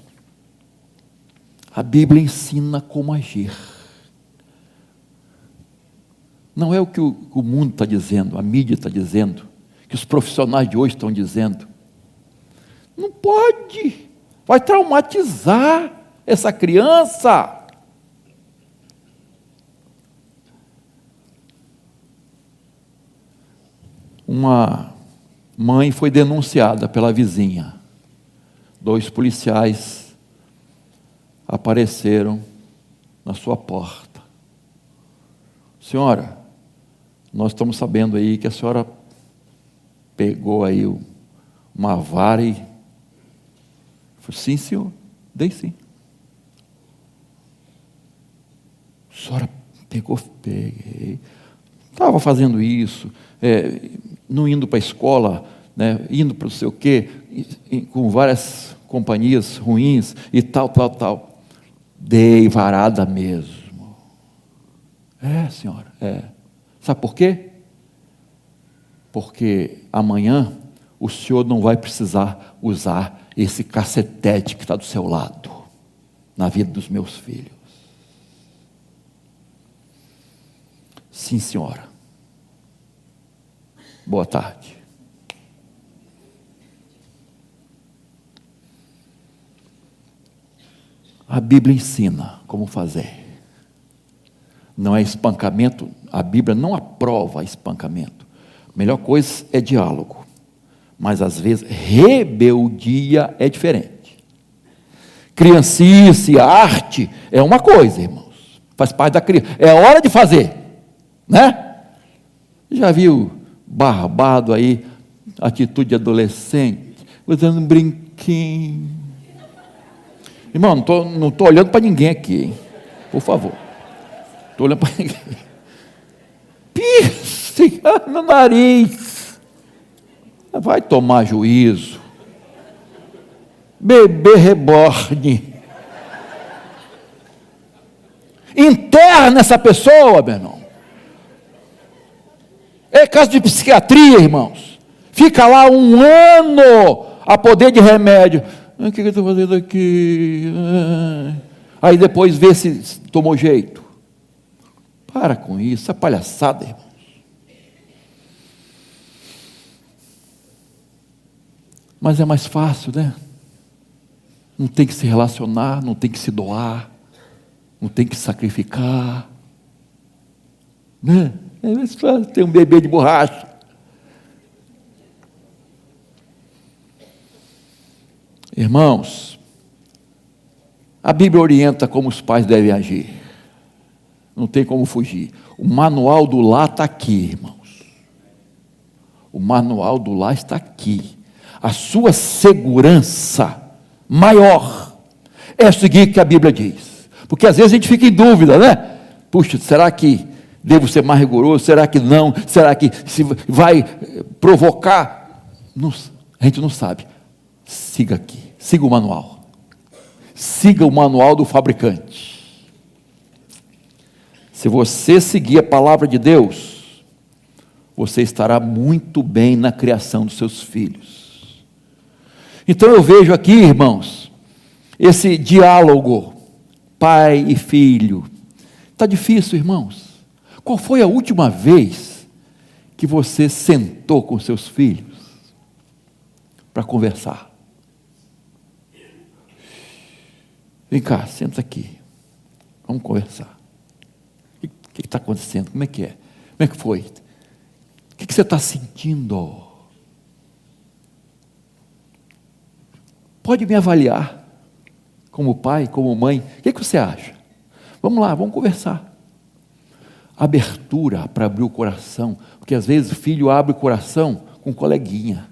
Speaker 1: a Bíblia ensina como agir. Não é o que o mundo está dizendo, a mídia está dizendo, que os profissionais de hoje estão dizendo. Não pode, vai traumatizar essa criança. Uma mãe foi denunciada pela vizinha. 2 policiais apareceram na sua porta. Senhora, nós estamos sabendo aí que a senhora pegou aí uma vara e... Falei, sim, senhor, dei sim. A senhora pegou? Peguei. Estava fazendo isso, não indo para a escola, né, indo para não sei o quê, com várias companhias ruins e tal. Dei varada mesmo. Senhora, Sabe por quê? Porque amanhã o senhor não vai precisar usar esse cacetete que está do seu lado, na vida dos meus filhos. Sim, senhora. Boa tarde. A Bíblia ensina como fazer. Não é espancamento, a Bíblia não aprova espancamento. A melhor coisa é diálogo. Mas às vezes rebeldia é diferente. Criancice, arte é uma coisa, irmãos. Faz parte da criança. É hora de fazer, né? Já viu barbado aí, atitude de adolescente, usando um brinquinho. Irmão, não estou olhando para ninguém aqui, hein? Por favor. Estou olhando para ninguém. Piercing no nariz. Vai tomar juízo. Bebê reborn. Interna essa pessoa, meu irmão. É caso de psiquiatria, irmãos. Fica lá 1 ano a poder de remédio. O que eu estou fazendo aqui? Aí depois vê se tomou jeito. Para com isso, é palhaçada, irmãos. Mas é mais fácil, né? Não tem que se relacionar, não tem que se doar, não tem que se sacrificar, né? É mais fácil ter um bebê de borracha. Irmãos, a Bíblia orienta como os pais devem agir. Não tem como fugir. O manual do lar está aqui, irmãos. O manual do lar está aqui. A sua segurança maior é seguir o que a Bíblia diz. Porque às vezes a gente fica em dúvida, né? Puxa, será que devo ser mais rigoroso? Será que não? Será que se vai provocar? Não, a gente não sabe. Siga aqui, siga o manual. Siga o manual do fabricante. Se você seguir a palavra de Deus, você estará muito bem na criação dos seus filhos. Então eu vejo aqui, irmãos, esse diálogo, pai e filho. Está difícil, irmãos. Qual foi a última vez que você sentou com seus filhos para conversar? Vem cá, senta aqui. Vamos conversar. O que está acontecendo? Como é que é? Como é que foi? O que você está sentindo? Pode me avaliar como pai, como mãe. O que você acha? Vamos lá, vamos conversar. Abertura para abrir o coração. Porque às vezes o filho abre o coração com coleguinha.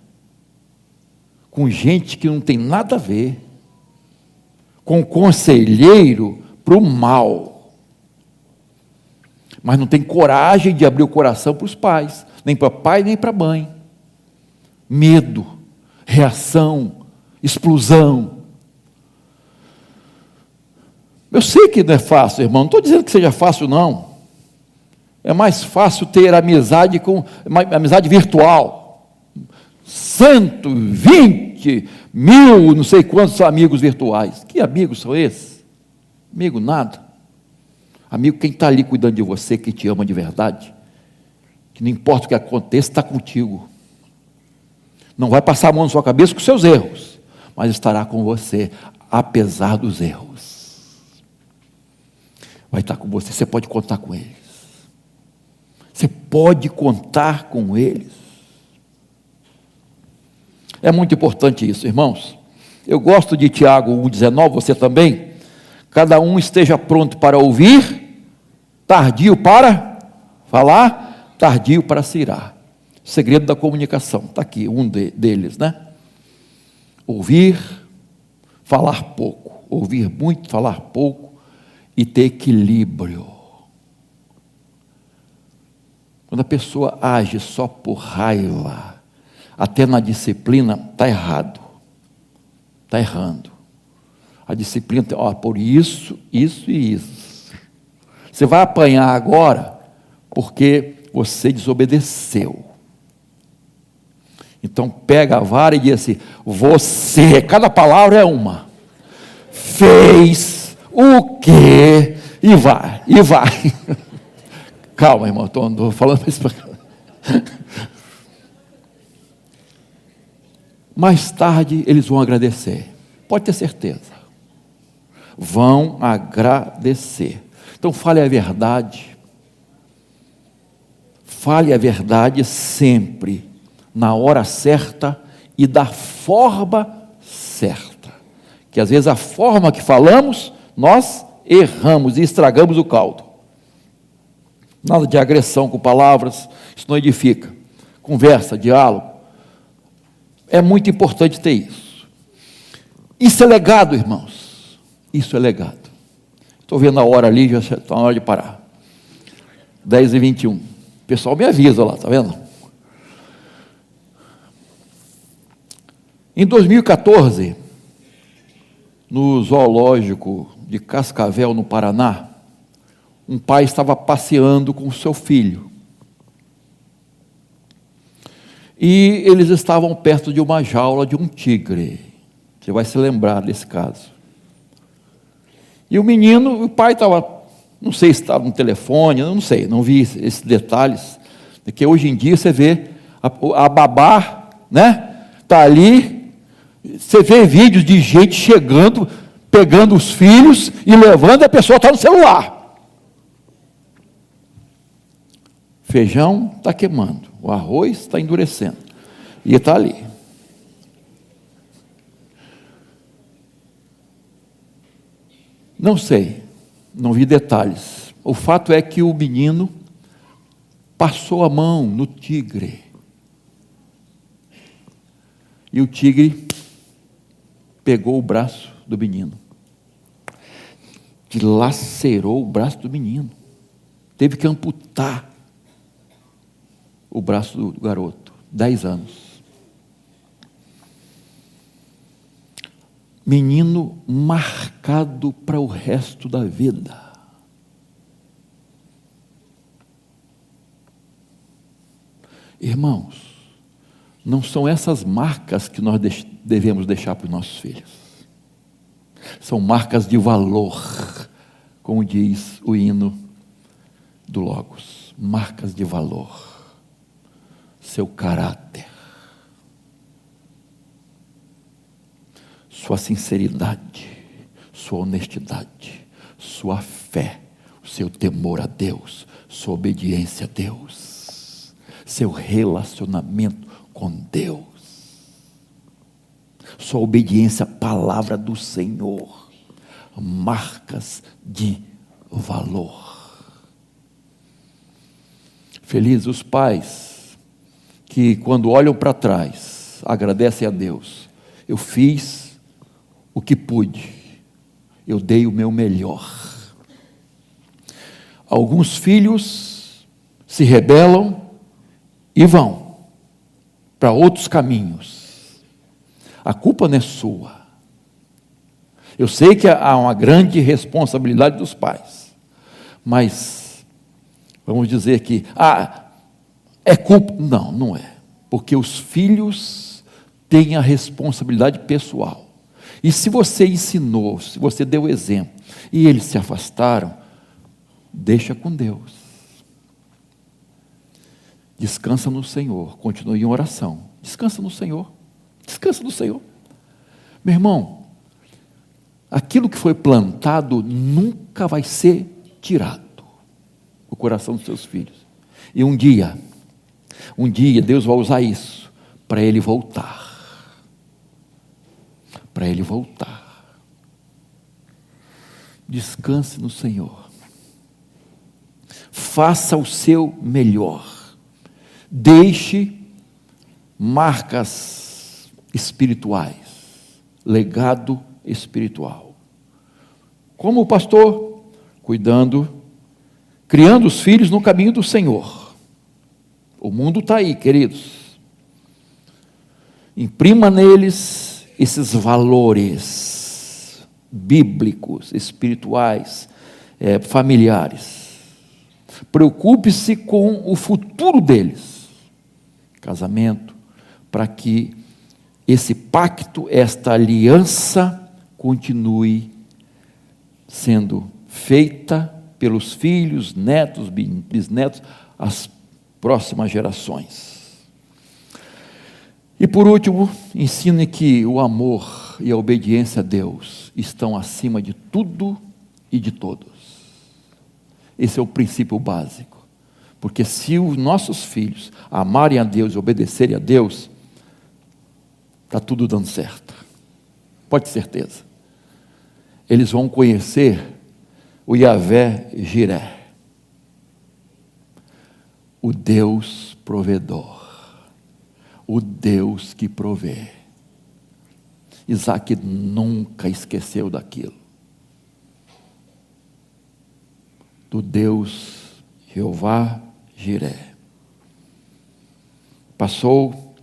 Speaker 1: Com gente que não tem nada a ver. Com conselheiro para o mal. Mas não tem coragem de abrir o coração para os pais. Nem para pai, nem para mãe. Medo, reação, explosão. Eu sei que não é fácil, irmão. Não estou dizendo que seja fácil, não. É mais fácil ter amizade amizade virtual. 120 mil, não sei quantos amigos virtuais. Que amigos são esses? Amigo nada. Amigo quem está ali cuidando de você, que te ama de verdade. Que não importa o que aconteça, está contigo. Não vai passar a mão na sua cabeça com seus erros, mas estará com você, apesar dos erros. Vai estar com você, você pode contar com eles. Você pode contar com eles. É muito importante isso, irmãos. Eu gosto de Tiago 1,19, você também. Cada um esteja pronto para ouvir, tardio para falar, tardio para se irar. Segredo da comunicação, está aqui, deles, né? Ouvir, falar pouco. Ouvir muito, falar pouco. E ter equilíbrio. Quando a pessoa age só por raiva, até na disciplina, está errado. Está errando. A disciplina tem, por isso, isso e isso. Você vai apanhar agora, porque você desobedeceu. Então pega a vara e diz assim, você, cada palavra é uma. Fez o quê? E vai. Calma, irmão, estou falando isso para cá. Mais tarde eles vão agradecer. Pode ter certeza. vão agradecer. Então fale a verdade. Fale a verdade sempre, na hora certa e da forma certa. Que às vezes a forma que falamos, nós erramos e estragamos o caldo. Nada de agressão com palavras, isso não edifica. Conversa, diálogo. É muito importante ter isso. Isso é legado, irmãos. Isso é legado. Estou vendo a hora ali, já está na hora de parar. 10h21. O pessoal me avisa lá, está vendo? Em 2014, no zoológico de Cascavel, no Paraná, um pai estava passeando com o seu filho. E eles estavam perto de uma jaula de um tigre. Você vai se lembrar desse caso. E o menino, o pai estava, não sei se estava no telefone, não sei, não vi esses detalhes, porque hoje em dia você vê a babá, né? Está ali, você vê vídeos de gente chegando, pegando os filhos e levando, e a pessoa está no celular. Feijão está queimando, o arroz está endurecendo, e está ali. Não sei, não vi detalhes. O fato é que o menino passou a mão no tigre. E o tigre pegou o braço do menino. Dilacerou o braço do menino. Teve que amputar o braço do garoto. 10 anos. Menino marcado para o resto da vida. Irmãos, não são essas marcas que nós devemos deixar para os nossos filhos. São marcas de valor, como diz o hino do Logos. Marcas de valor. Seu caráter. Sua sinceridade, sua honestidade, sua fé, o seu temor a Deus, sua obediência a Deus, seu relacionamento com Deus, sua obediência à palavra do Senhor, marcas de valor. Felizes os pais que, quando olham para trás, agradecem a Deus. Eu fiz o que pude, eu dei o meu melhor. Alguns filhos se rebelam e vão para outros caminhos. A culpa não é sua. Eu sei que há uma grande responsabilidade dos pais, mas vamos dizer que é culpa. Não, não é. Porque os filhos têm a responsabilidade pessoal. E se você ensinou, se você deu exemplo, e eles se afastaram, deixa com Deus. Descansa no Senhor, continue em oração. Descansa no Senhor, descansa no Senhor. Meu irmão, aquilo que foi plantado nunca vai ser tirado do coração dos seus filhos. E um dia Deus vai usar isso para ele voltar. Para ele voltar. Descanse no Senhor. Faça o seu melhor. Deixe marcas espirituais, legado espiritual. Como o pastor, cuidando, criando os filhos no caminho do Senhor. O mundo está aí, queridos. Imprima neles esses valores bíblicos, espirituais, familiares. Preocupe-se com o futuro deles. Casamento, para que esse pacto, esta aliança, continue sendo feita pelos filhos, netos, bisnetos, as próximas gerações. E por último, ensine que o amor e a obediência a Deus estão acima de tudo e de todos. Esse é o princípio básico. Porque se os nossos filhos amarem a Deus e obedecerem a Deus, está tudo dando certo. Pode ter certeza. Eles vão conhecer o Yahvé Jiré, o Deus provedor, o Deus que provê. Isaac nunca esqueceu daquilo. Do Deus Jeová Jiré. Passou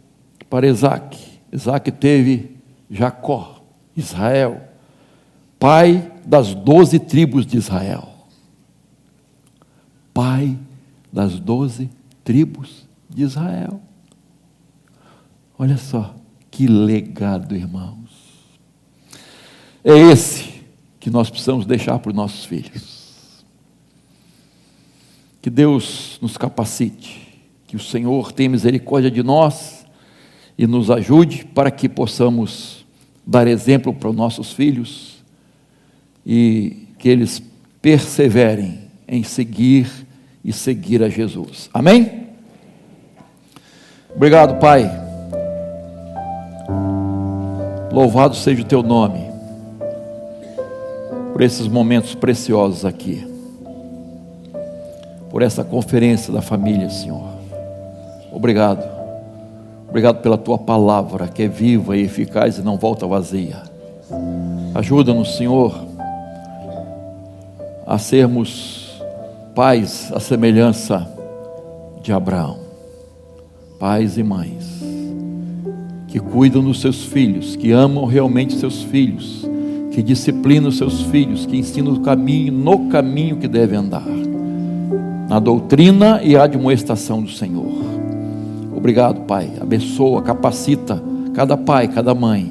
Speaker 1: para Isaac. Isaac teve Jacó, Israel, pai das 12 tribos de Israel. Pai das 12 tribos de Israel. Olha só, que legado, irmãos. É esse que nós precisamos deixar para os nossos filhos. Que Deus nos capacite, que o Senhor tenha misericórdia de nós e nos ajude para que possamos dar exemplo para os nossos filhos e que eles perseverem em seguir e seguir a Jesus. Amém? Obrigado, Pai. Louvado seja o Teu nome por esses momentos preciosos aqui, por essa conferência da família, Senhor. Obrigado. Obrigado pela Tua palavra, que é viva e eficaz e não volta vazia. Ajuda-nos, Senhor, a sermos pais à semelhança de Abraão. Pais e mães que cuidam dos seus filhos, que amam realmente seus filhos, que disciplinam seus filhos, que ensinam o caminho, no caminho que devem andar, na doutrina e admoestação do Senhor. Obrigado, Pai. Abençoa, capacita cada pai, cada mãe,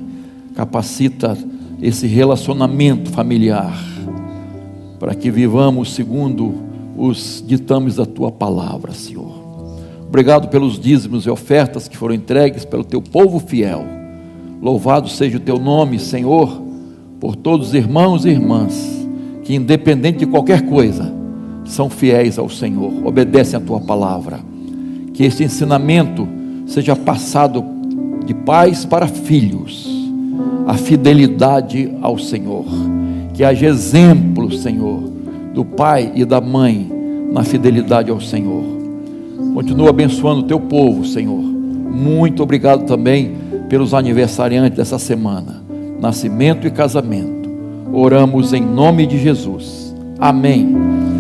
Speaker 1: capacita esse relacionamento familiar, para que vivamos segundo os ditames da Tua palavra, Senhor. Obrigado pelos dízimos e ofertas que foram entregues pelo Teu povo fiel. Louvado seja o Teu nome, Senhor, por todos os irmãos e irmãs que, independente de qualquer coisa, são fiéis ao Senhor, obedecem a Tua palavra. Que esse ensinamento seja passado de pais para filhos, a fidelidade ao Senhor. Que haja exemplo, Senhor, do pai e da mãe na fidelidade ao Senhor. Continua abençoando o Teu povo, Senhor. Muito obrigado também pelos aniversariantes dessa semana, nascimento e casamento. Oramos em nome de Jesus. Amém.